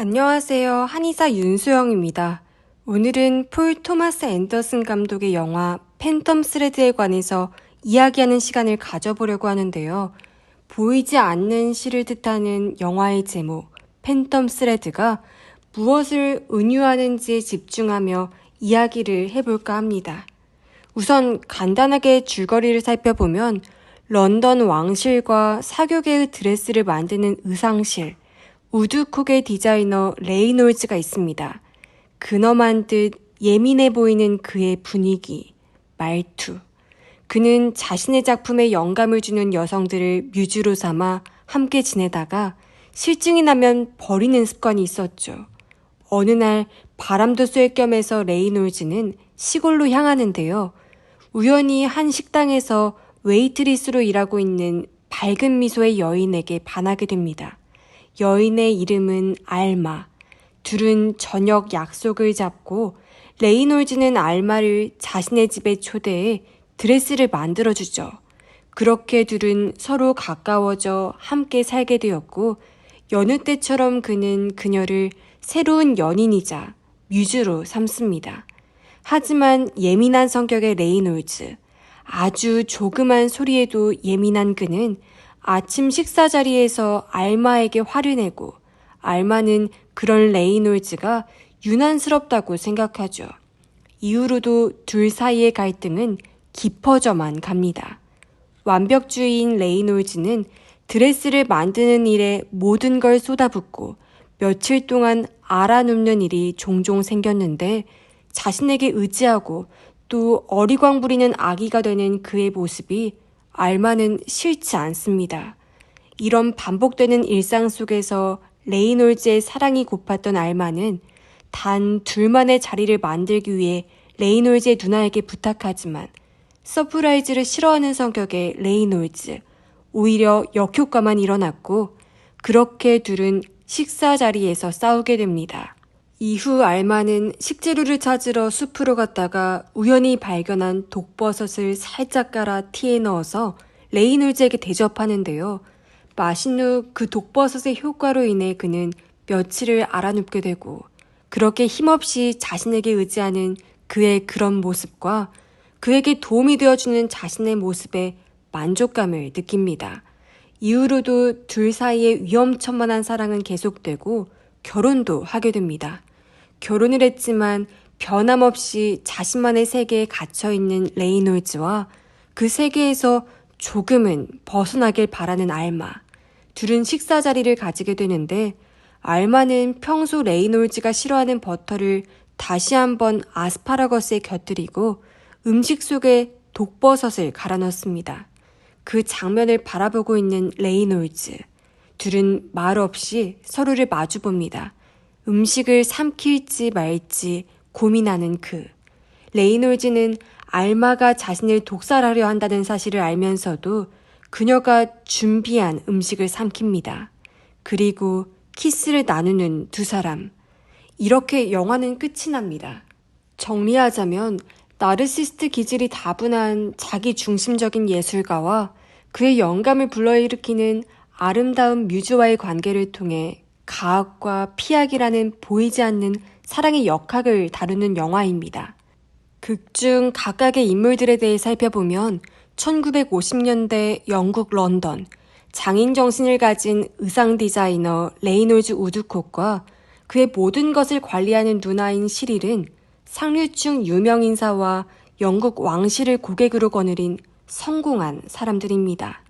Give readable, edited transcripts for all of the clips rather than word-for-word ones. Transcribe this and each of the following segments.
안녕하세요. 한의사 윤수영입니다. 오늘은 폴 토마스 앤더슨 감독의 영화 팬텀 스레드에 관해서 이야기하는 시간을 가져보려고 하는데요. 보이지 않는 시를 뜻하는 영화의 제목 팬텀 스레드가 무엇을 은유하는지에 집중하며 이야기를 해볼까 합니다. 우선 간단하게 줄거리를 살펴보면 런던 왕실과 사교계의 드레스를 만드는 의상실, 우드콕의 디자이너 레이놀즈가 있습니다. 근엄한 듯 예민해 보이는 그의 분위기, 말투. 그는 자신의 작품에 영감을 주는 여성들을 뮤즈로 삼아 함께 지내다가 실증이 나면 버리는 습관이 있었죠. 어느 날 바람도 쐴 겸해서 레이놀즈는 시골로 향하는데요. 우연히 한 식당에서 웨이트리스로 일하고 있는 밝은 미소의 여인에게 반하게 됩니다. 여인의 이름은 알마. 둘은 저녁 약속을 잡고 레이놀즈는 알마를 자신의 집에 초대해 드레스를 만들어주죠. 그렇게 둘은 서로 가까워져 함께 살게 되었고 여느 때처럼 그는 그녀를 새로운 연인이자 뮤즈로 삼습니다. 하지만 예민한 성격의 레이놀즈, 아주 조그만 소리에도 예민한 그는 아침 식사 자리에서 알마에게 화를 내고 알마는 그런 레이놀즈가 유난스럽다고 생각하죠. 이후로도 둘 사이의 갈등은 깊어져만 갑니다. 완벽주의인 레이놀즈는 드레스를 만드는 일에 모든 걸 쏟아붓고 며칠 동안 알아눕는 일이 종종 생겼는데 자신에게 의지하고 또 어리광 부리는 아기가 되는 그의 모습이 알마는 싫지 않습니다. 이런 반복되는 일상 속에서 레이놀즈의 사랑이 고팠던 알마는 단 둘만의 자리를 만들기 위해 레이놀즈의 누나에게 부탁하지만 서프라이즈를 싫어하는 성격의 레이놀즈, 오히려 역효과만 일어났고 그렇게 둘은 식사 자리에서 싸우게 됩니다. 이후 알마는 식재료를 찾으러 숲으로 갔다가 우연히 발견한 독버섯을 살짝 깔아 티에 넣어서 레이놀즈에게 대접하는데요. 마신 후 그 독버섯의 효과로 인해 그는 며칠을 알아눕게 되고 그렇게 힘없이 자신에게 의지하는 그의 그런 모습과 그에게 도움이 되어주는 자신의 모습에 만족감을 느낍니다. 이후로도 둘 사이의 위험천만한 사랑은 계속되고 결혼도 하게 됩니다. 결혼을 했지만 변함없이 자신만의 세계에 갇혀있는 레이놀즈와 그 세계에서 조금은 벗어나길 바라는 알마. 둘은 식사 자리를 가지게 되는데 알마는 평소 레이놀즈가 싫어하는 버터를 다시 한번 아스파라거스에 곁들이고 음식 속에 독버섯을 갈아 넣습니다. 그 장면을 바라보고 있는 레이놀즈. 둘은 말 없이 서로를 마주봅니다. 음식을 삼킬지 말지 고민하는 그. 레이놀즈는 알마가 자신을 독살하려 한다는 사실을 알면서도 그녀가 준비한 음식을 삼킵니다. 그리고 키스를 나누는 두 사람. 이렇게 영화는 끝이 납니다. 정리하자면 나르시스트 기질이 다분한 자기 중심적인 예술가와 그의 영감을 불러일으키는 아름다운 뮤즈와의 관계를 통해 가학과 피학이라는 보이지 않는 사랑의 역학을 다루는 영화입니다. 극 중 각각의 인물들에 대해 살펴보면 1950년대 영국 런던, 장인 정신을 가진 의상 디자이너 레이놀즈 우드콕과 그의 모든 것을 관리하는 누나인 시릴은 상류층 유명 인사와 영국 왕실을 고객으로 거느린 성공한 사람들입니다.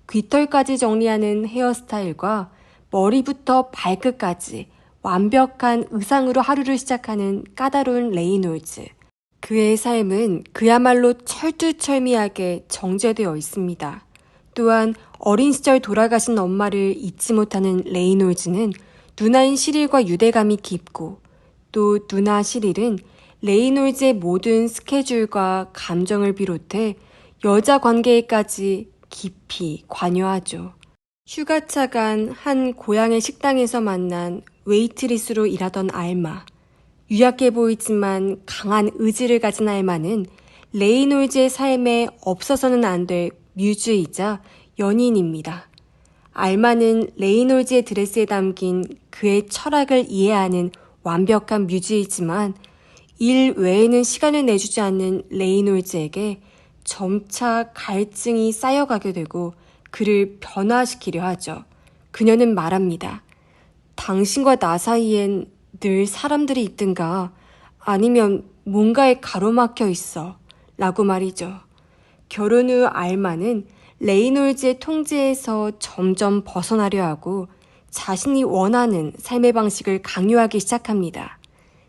귀털까지 정리하는 헤어스타일과 머리부터 발끝까지 완벽한 의상으로 하루를 시작하는 까다로운 레이놀즈. 그의 삶은 그야말로 철두철미하게 정제되어 있습니다. 또한 어린 시절 돌아가신 엄마를 잊지 못하는 레이놀즈는 누나인 시릴과 유대감이 깊고 또 누나 시릴은 레이놀즈의 모든 스케줄과 감정을 비롯해 여자 관계에까지 깊이 관여하죠. 휴가차 간 한 고향의 식당에서 만난 웨이트리스로 일하던 알마. 유약해 보이지만 강한 의지를 가진 알마는 레이놀즈의 삶에 없어서는 안 될 뮤즈이자 연인입니다. 알마는 레이놀즈의 드레스에 담긴 그의 철학을 이해하는 완벽한 뮤즈이지만 일 외에는 시간을 내주지 않는 레이놀즈에게 점차 갈증이 쌓여가게 되고 그를 변화시키려 하죠. 그녀는 말합니다. 당신과 나 사이엔 늘 사람들이 있든가 아니면 뭔가에 가로막혀 있어 라고 말이죠. 결혼 후 알마는 레이놀즈의 통제에서 점점 벗어나려 하고 자신이 원하는 삶의 방식을 강요하기 시작합니다.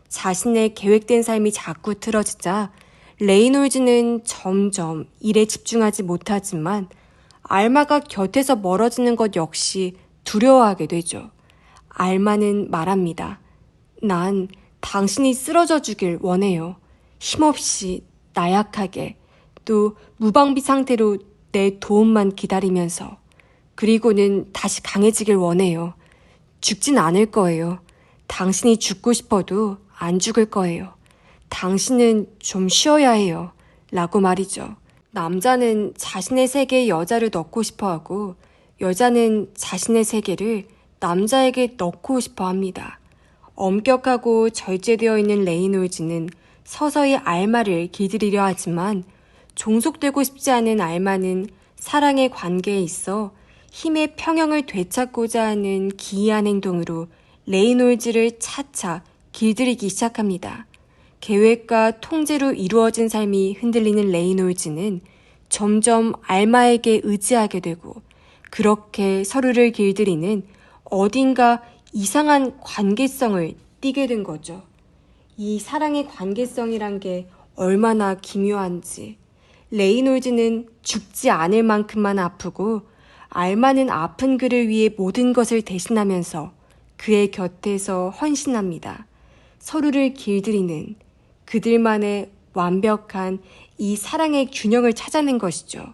자신의 계획된 삶이 자꾸 틀어지자 레이놀즈는 점점 일에 집중하지 못하지만 알마가 곁에서 멀어지는 것 역시 두려워하게 되죠. 알마는 말합니다. 난 당신이 쓰러져 주길 원해요. 힘없이 나약하게 또 무방비 상태로 내 도움만 기다리면서 그리고는 다시 강해지길 원해요. 죽진 않을 거예요. 당신이 죽고 싶어도 안 죽을 거예요. 당신은 좀 쉬어야 해요. 라고 말이죠. 남자는 자신의 세계에 여자를 넣고 싶어 하고 여자는 자신의 세계를 남자에게 넣고 싶어 합니다. 엄격하고 절제되어 있는 레이놀즈는 서서히 알마를 길들이려 하지만 종속되고 싶지 않은 알마는 사랑의 관계에 있어 힘의 평형을 되찾고자 하는 기이한 행동으로 레이놀즈를 차차 길들이기 시작합니다. 계획과 통제로 이루어진 삶이 흔들리는 레이놀즈는 점점 알마에게 의지하게 되고 그렇게 서로를 길들이는 어딘가 이상한 관계성을 띠게 된 거죠. 이 사랑의 관계성이란 게 얼마나 기묘한지 레이놀즈는 죽지 않을 만큼만 아프고 알마는 아픈 그를 위해 모든 것을 대신하면서 그의 곁에서 헌신합니다. 서로를 길들이는 그들만의 완벽한 이 사랑의 균형을 찾아낸 것이죠.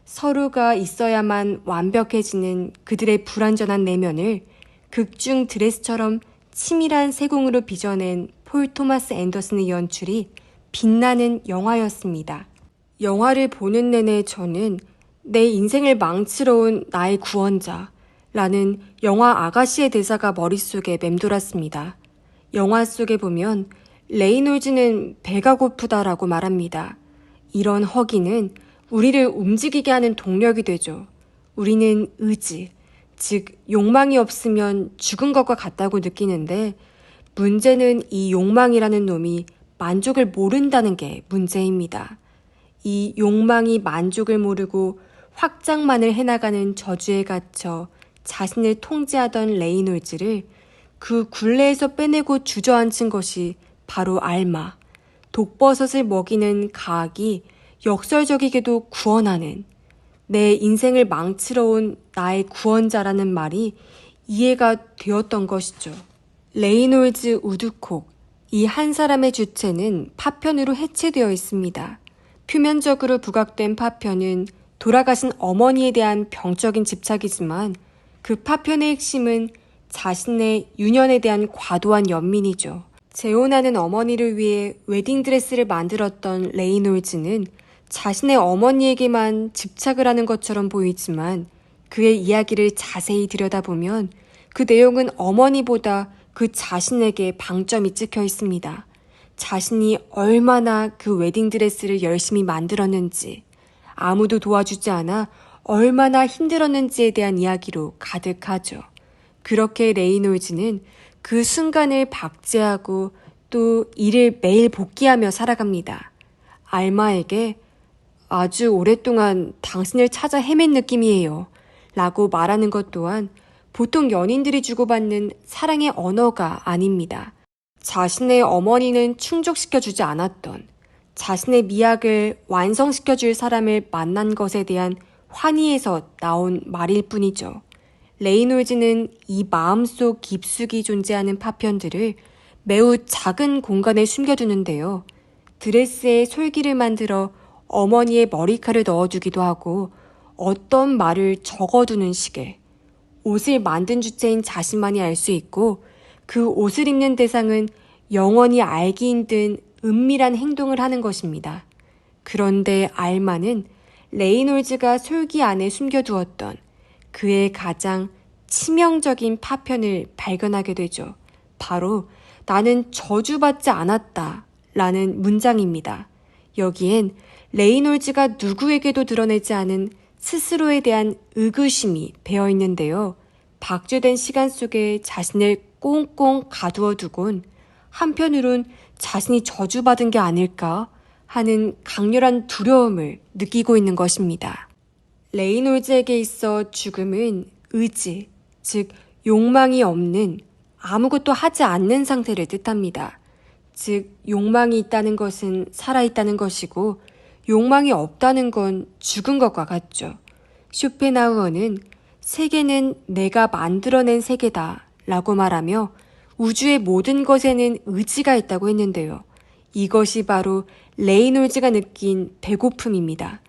서로가 있어야만 완벽해지는 그들의 불완전한 내면을 극중 드레스처럼 치밀한 세공으로 빚어낸 폴 토마스 앤더슨의 연출이 빛나는 영화였습니다. 영화를 보는 내내 저는 내 인생을 망치러 온 나의 구원자라는 영화 아가씨의 대사가 머릿속에 맴돌았습니다. 영화 속에 보면 레이놀즈는 배가 고프다라고 말합니다. 이런 허기는 우리를 움직이게 하는 동력이 되죠. 우리는 의지, 즉 욕망이 없으면 죽은 것과 같다고 느끼는데 문제는 이 욕망이라는 놈이 만족을 모른다는 게 문제입니다. 이 욕망이 만족을 모르고 확장만을 해나가는 저주에 갇혀 자신을 통제하던 레이놀즈를 그 굴레에서 빼내고 주저앉힌 것이 바로 알마, 독버섯을 먹이는 가학이 역설적이게도 구원하는 내 인생을 망치러 온 나의 구원자라는 말이 이해가 되었던 것이죠. 레이놀즈 우드콕, 이 한 사람의 주체는 파편으로 해체되어 있습니다. 표면적으로 부각된 파편은 돌아가신 어머니에 대한 병적인 집착이지만 그 파편의 핵심은 자신의 유년에 대한 과도한 연민이죠. 재혼하는 어머니를 위해 웨딩드레스를 만들었던 레이놀즈는 자신의 어머니에게만 집착을 하는 것처럼 보이지만 그의 이야기를 자세히 들여다보면 그 내용은 어머니보다 그 자신에게 방점이 찍혀 있습니다. 자신이 얼마나 그 웨딩드레스를 열심히 만들었는지, 아무도 도와주지 않아 얼마나 힘들었는지에 대한 이야기로 가득하죠. 그렇게 레이놀즈는 그 순간을 박제하고 또 이를 매일 복귀하며 살아갑니다. 알마에게 아주 오랫동안 당신을 찾아 헤맨 느낌이에요 라고 말하는 것 또한 보통 연인들이 주고받는 사랑의 언어가 아닙니다. 자신의 어머니는 충족시켜주지 않았던 자신의 미학을 완성시켜줄 사람을 만난 것에 대한 환희에서 나온 말일 뿐이죠. 레이놀즈는 이 마음속 깊숙이 존재하는 파편들을 매우 작은 공간에 숨겨두는데요. 드레스에 솔기를 만들어 어머니의 머리칼을 넣어주기도 하고 어떤 말을 적어두는 식의 옷을 만든 주체인 자신만이 알 수 있고 그 옷을 입는 대상은 영원히 알기 힘든 은밀한 행동을 하는 것입니다. 그런데 알마는 레이놀즈가 솔기 안에 숨겨두었던 그의 가장 치명적인 파편을 발견하게 되죠. 바로 나는 저주받지 않았다 라는 문장입니다. 여기엔 레이놀즈가 누구에게도 드러내지 않은 스스로에 대한 의구심이 배어 있는데요. 박제된 시간 속에 자신을 꽁꽁 가두어 두곤 한편으론 자신이 저주받은 게 아닐까 하는 강렬한 두려움을 느끼고 있는 것입니다. 레이놀즈에게 있어 죽음은 의지, 즉 욕망이 없는 아무것도 하지 않는 상태를 뜻합니다. 즉 욕망이 있다는 것은 살아있다는 것이고 욕망이 없다는 건 죽은 것과 같죠. 쇼펜하우어는 세계는 내가 만들어낸 세계다 라고 말하며 우주의 모든 것에는 의지가 있다고 했는데요. 이것이 바로 레이놀즈가 느낀 배고픔입니다.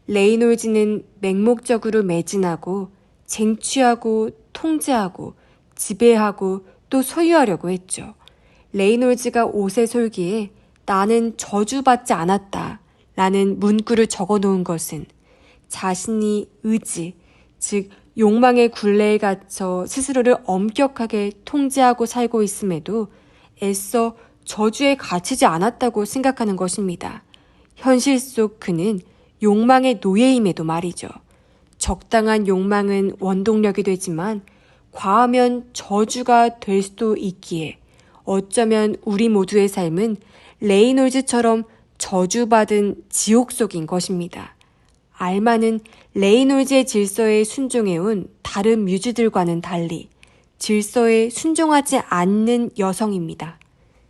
레이놀즈는 맹목적으로 매진하고 쟁취하고 통제하고 지배하고 또 소유하려고 했죠. 레이놀즈가 옷의 솔기에 나는 저주받지 않았다 라는 문구를 적어놓은 것은 자신이 의지, 즉 욕망의 굴레에 갇혀 스스로를 엄격하게 통제하고 살고 있음에도 애써 저주에 갇히지 않았다고 생각하는 것입니다. 현실 속 그는 욕망의 노예임에도 말이죠. 적당한 욕망은 원동력이 되지만 과하면 저주가 될 수도 있기에 어쩌면 우리 모두의 삶은 레이놀즈처럼 저주받은 지옥 속인 것입니다. 알마는 레이놀즈의 질서에 순종해온 다른 뮤즈들과는 달리 질서에 순종하지 않는 여성입니다.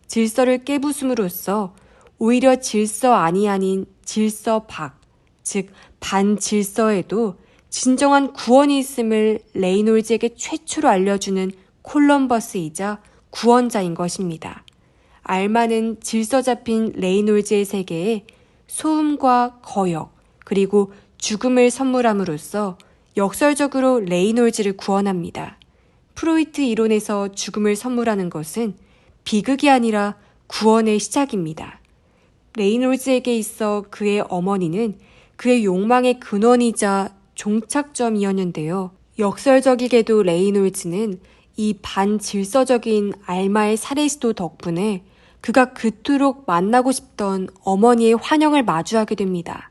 질서를 깨부숨으로써 오히려 질서 아닌 질서 밖, 즉 반질서에도 진정한 구원이 있음을 레이놀즈에게 최초로 알려주는 콜럼버스이자 구원자인 것입니다. 알마는 질서 잡힌 레이놀즈의 세계에 소음과 거역, 그리고 죽음을 선물함으로써 역설적으로 레이놀즈를 구원합니다. 프로이트 이론에서 죽음을 선물하는 것은 비극이 아니라 구원의 시작입니다. 레이놀즈에게 있어 그의 어머니는 그의 욕망의 근원이자 종착점이었는데요. 역설적이게도 레이놀즈는 이 반질서적인 알마의 살해 시도 덕분에 그가 그토록 만나고 싶던 어머니의 환영을 마주하게 됩니다.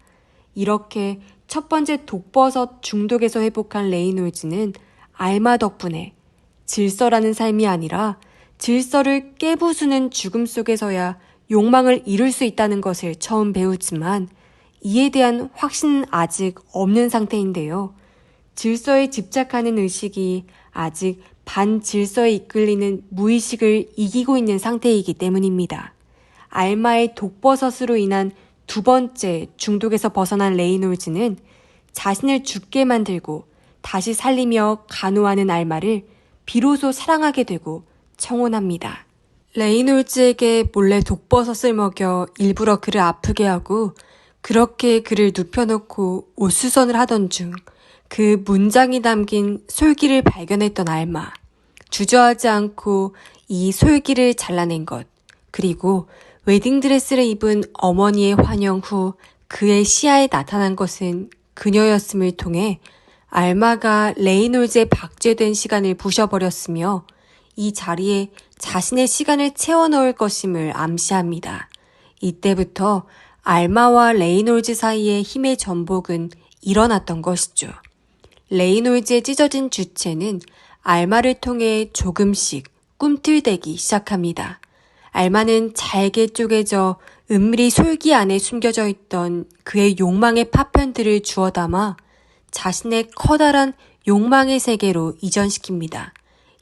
이렇게 첫 번째 독버섯 중독에서 회복한 레이놀즈는 알마 덕분에 질서라는 삶이 아니라 질서를 깨부수는 죽음 속에서야 욕망을 이룰 수 있다는 것을 처음 배우지만 이에 대한 확신은 아직 없는 상태인데요. 질서에 집착하는 의식이 아직 반질서에 이끌리는 무의식을 이기고 있는 상태이기 때문입니다. 알마의 독버섯으로 인한 두 번째 중독에서 벗어난 레이놀즈는 자신을 죽게 만들고 다시 살리며 간호하는 알마를 비로소 사랑하게 되고 청혼합니다. 레이놀즈에게 몰래 독버섯을 먹여 일부러 그를 아프게 하고 그렇게 그를 눕혀놓고 옷수선을 하던 중 그 문장이 담긴 솔기를 발견했던 알마. 주저하지 않고 이 솔기를 잘라낸 것, 그리고 웨딩드레스를 입은 어머니의 환영 후 그의 시야에 나타난 것은 그녀였음을 통해 알마가 레이놀즈의 박제된 시간을 부셔버렸으며 이 자리에 자신의 시간을 채워 넣을 것임을 암시합니다. 이때부터 알마와 레이놀즈 사이의 힘의 전복은 일어났던 것이죠. 레이놀즈의 찢어진 주체는 알마를 통해 조금씩 꿈틀대기 시작합니다. 알마는 잘게 쪼개져 은밀히 솔기 안에 숨겨져 있던 그의 욕망의 파편들을 주워 담아 자신의 커다란 욕망의 세계로 이전시킵니다.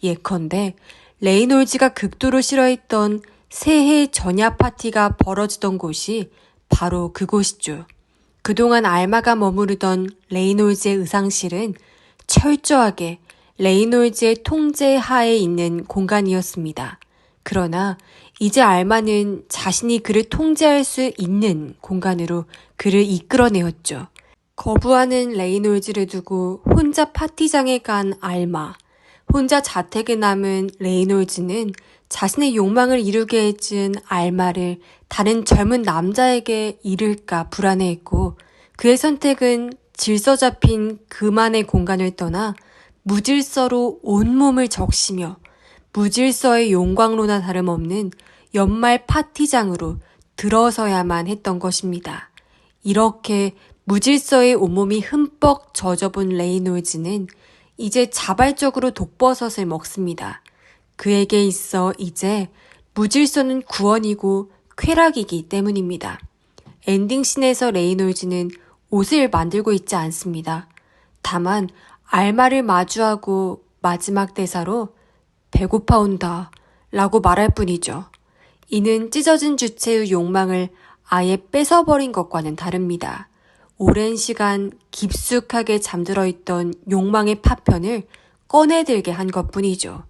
예컨대 레이놀즈가 극도로 싫어했던 새해 전야 파티가 벌어지던 곳이 바로 그곳이죠. 그동안 알마가 머무르던 레이놀즈의 의상실은 철저하게 레이놀즈의 통제 하에 있는 공간이었습니다. 그러나 이제 알마는 자신이 그를 통제할 수 있는 공간으로 그를 이끌어내었죠. 거부하는 레이놀즈를 두고 혼자 파티장에 간 알마. 혼자 자택에 남은 레이놀즈는 자신의 욕망을 이루게 해준 알마를 다른 젊은 남자에게 잃을까 불안해했고 그의 선택은 질서 잡힌 그만의 공간을 떠나 무질서로 온몸을 적시며 무질서의 용광로나 다름없는 연말 파티장으로 들어서야만 했던 것입니다. 이렇게 무질서의 온몸이 흠뻑 젖어본 레이놀즈는 이제 자발적으로 독버섯을 먹습니다. 그에게 있어 이제 무질서는 구원이고 쾌락이기 때문입니다. 엔딩씬에서 레이놀즈는 옷을 만들고 있지 않습니다. 다만 알마를 마주하고 마지막 대사로 배고파 온다 라고 말할 뿐이죠. 이는 찢어진 주체의 욕망을 아예 뺏어버린 것과는 다릅니다. 오랜 시간 깊숙하게 잠들어 있던 욕망의 파편을 꺼내들게 한 것뿐이죠.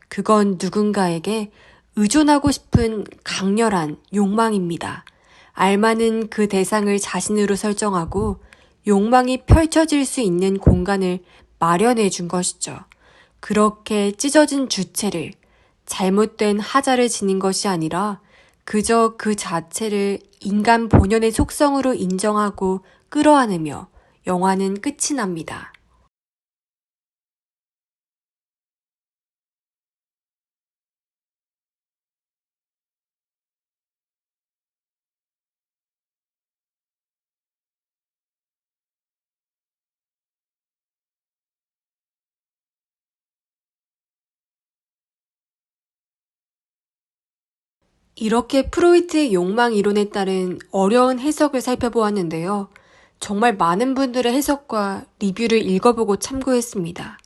그건 누군가에게 의존하고 싶은 강렬한 욕망입니다. 알마는 그 대상을 자신으로 설정하고 욕망이 펼쳐질 수 있는 공간을 마련해 준 것이죠. 그렇게 찢어진 주체를, 잘못된 하자를 지닌 것이 아니라 그저 그 자체를 인간 본연의 속성으로 인정하고 끌어안으며 영화는 끝이 납니다. 이렇게 프로이트의 욕망 이론에 따른 어려운 해석을 살펴보았는데요. 정말 많은 분들의 해석과 리뷰를 읽어보고 참고했습니다.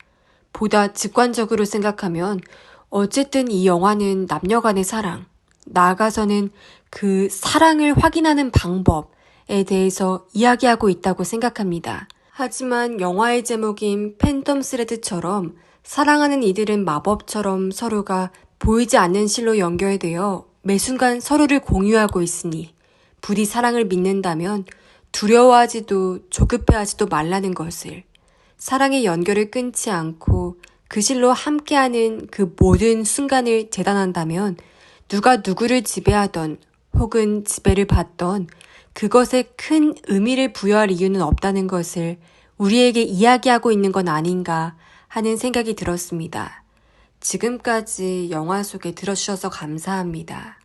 보다 직관적으로 생각하면 어쨌든 이 영화는 남녀 간의 사랑, 나아가서는 그 사랑을 확인하는 방법에 대해서 이야기하고 있다고 생각합니다. 하지만 영화의 제목인 팬텀 스레드처럼 사랑하는 이들은 마법처럼 서로가 보이지 않는 실로 연결되어 매 순간 서로를 공유하고 있으니 부디 사랑을 믿는다면 두려워하지도 조급해하지도 말라는 것을, 사랑의 연결을 끊지 않고 그 실로 함께하는 그 모든 순간을 재단한다면 누가 누구를 지배하던 혹은 지배를 받던 그것에 큰 의미를 부여할 이유는 없다는 것을 우리에게 이야기하고 있는 건 아닌가 하는 생각이 들었습니다. 지금까지 영화 속에 들어주셔서 감사합니다.